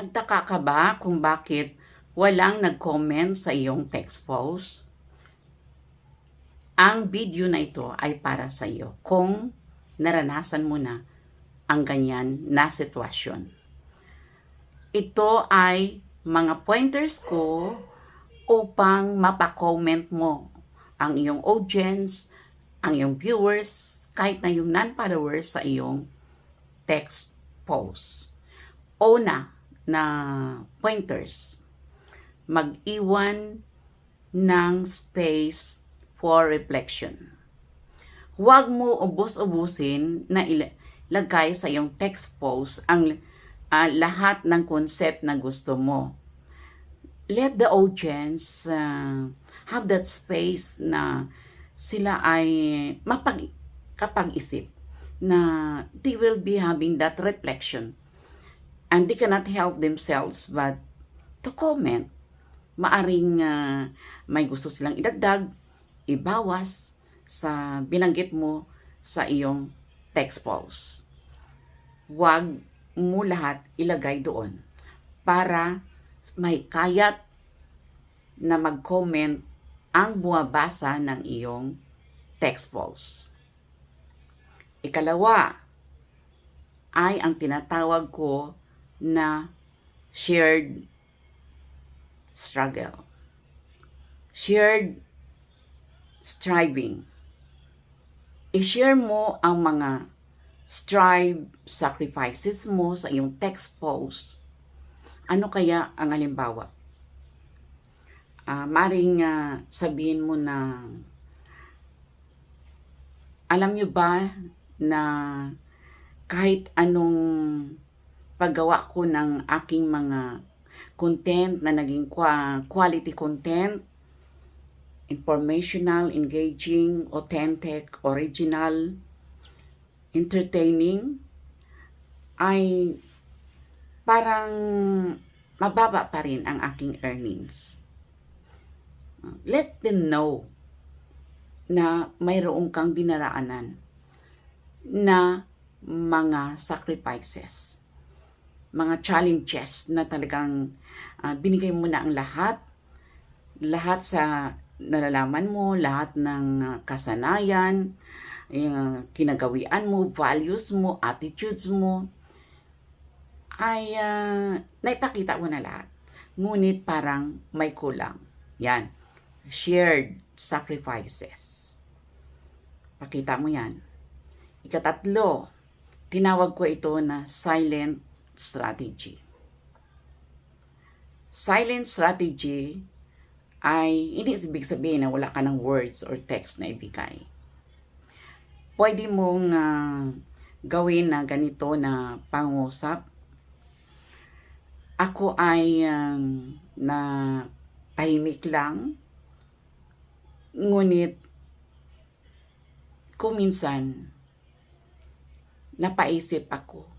Nagtaka ka ba kung bakit walang nag-comment sa iyong text post? Ang video na ito ay para sa iyo kung naranasan mo na ang ganyan na sitwasyon. Ito ay mga pointers ko upang mapa-comment mo ang iyong audience, ang iyong viewers, kahit na yung non-followers sa iyong text post. Una na pointers, mag-iwan ng space for reflection. Huwag mo ubos-ubusin na ilagay sa iyong text post ang lahat ng concept na gusto mo. Let the audience have that space na sila ay kapag-isip na they will be having that reflection. And they cannot help themselves but to comment. Maaring may gusto silang idagdag, ibawas sa binanggit mo sa iyong text post. Huwag mo lahat ilagay doon para may kayat na mag-comment ang bumabasa ng iyong text post. Ikalawa ay ang tinatawag ko na shared struggle, shared striving. I-share mo ang mga sacrifices mo sa iyong text post. Ano kaya ang halimbawa? Maring sabihin mo na, alam nyo ba na kahit anong paggawa ko ng aking mga content na naging quality content, informational, engaging, authentic, original, entertaining, ay parang mababa pa rin ang aking earnings. Let them know na mayroong kang dinaraanan na mga sacrifices, mga challenges na talagang binigay mo na ang lahat sa nalalaman mo, lahat ng kasanayan, kinagawian mo, values mo, attitudes mo, ay naipakita mo na lahat. Ngunit parang may kulang. Yan. Shared sacrifices. Pakita mo yan. Ikatatlo, tinawag ko ito na silent strategy. Silent strategy ay hindi ibig sabihin na wala ka ng words or text na ibigay. Pwede mong gawin na ganito na pangusap. Ako ay na tahimik lang, ngunit kung minsan napaisip ako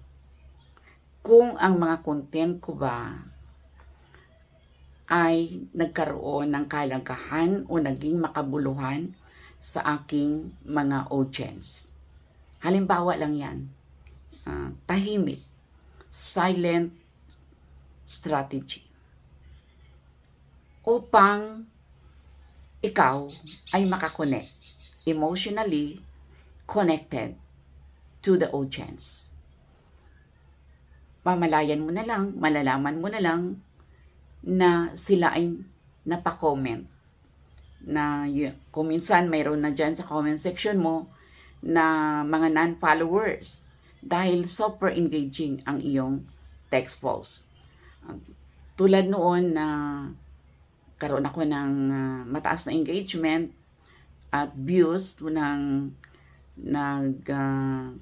kung ang mga content ko ba ay nagkaroon ng kalagahan o naging makabuluhan sa aking mga audience. Halimbawa lang yan, tahimik, silent strategy. Upang ikaw ay makakonect, emotionally connected to the audience. Malalaman mo na lang na sila ay napakomment. Na kung minsan mayroon na dyan sa comment section mo na mga non-followers dahil super engaging ang iyong text post. Tulad noon na karoon ako ng mataas na engagement at views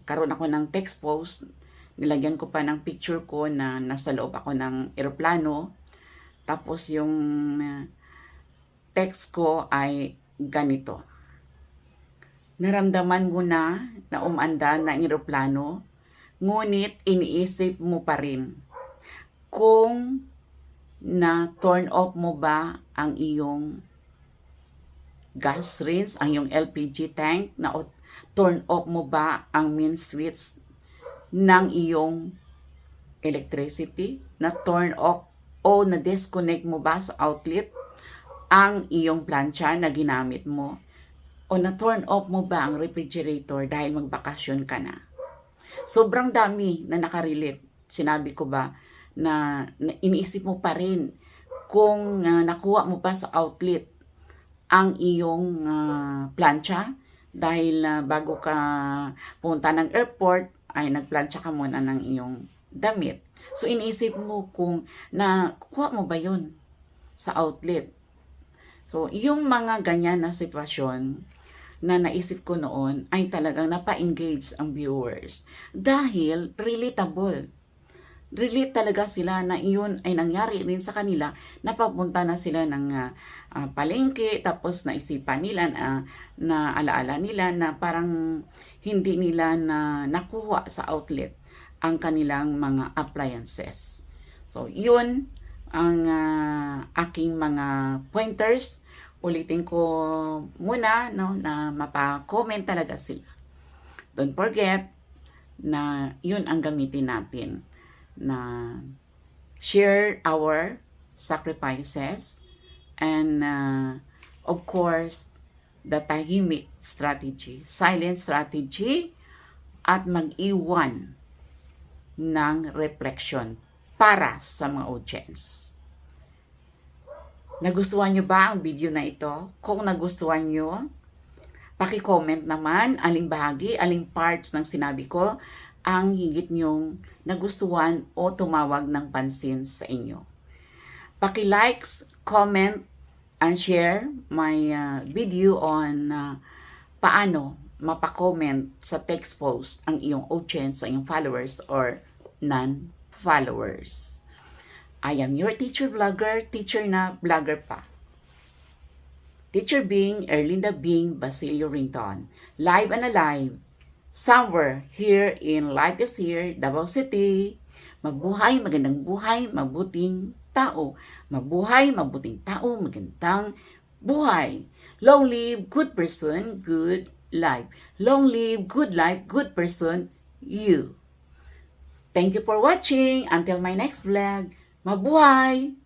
karoon ako ng text post, nilagyan ko pa ng picture ko na nasa loob ako ng eroplano, tapos yung text ko ay ganito. Naramdaman mo na umanda na ang eroplano, ngunit iniisip mo pa rin kung na turn off mo ba ang iyong gas rinse, ang iyong LPG tank, na turn off mo ba ang main switch ng iyong electricity, na turn off o na disconnect mo ba sa outlet ang iyong plancha na ginamit mo? O na turn off mo ba ang refrigerator dahil magbakasyon ka na? Sobrang dami na nakarelate. Sinabi ko ba na iniisip mo pa rin kung nakuha mo ba sa outlet ang iyong plancha dahil bago ka punta ng airport ay nagplancha ka muna ng iyong damit. So iniisip mo kung nakuha mo ba yun sa outlet. So yung mga ganyan na sitwasyon na naisip ko noon ay talagang napa-engage ang viewers dahil relatable. Relate talaga sila na iyon ay nangyari rin sa kanila, napapunta na sila ng palengke, tapos naisipan nila na alaala nila na parang hindi nila na nakuha sa outlet ang kanilang mga appliances. So yun ang aking mga pointers. Ulitin ko muna no, na mapa-comment talaga sila. Don't forget na yun ang gamitin natin, na share our sacrifices and of course the tahimik strategy, silent strategy, at mag-iwan ng reflection para sa mga audience. Nagustuhan nyo ba ang video na ito? Kung nagustuhan nyo, paki-comment naman aling bahagi, aling parts ng sinabi ko ang higit nyong nagustuhan o tumawag ng pansin sa inyo. Paki-likes, comment, and share my video on paano mapa-comment sa text post ang iyong audience, sa iyong followers or non-followers. I am your teacher vlogger, teacher na vlogger pa. Teacher Bing, Erlinda Bing, Basilio Rington. Live and alive, somewhere here in Life is Here, Davao City. Mabuhay, magandang buhay, mabuting tao. Mabuhay, mabuting tao, magandang buhay. Long live, good person, good life. Long live, good life, good person, you. Thank you for watching. Until my next vlog. Mabuhay!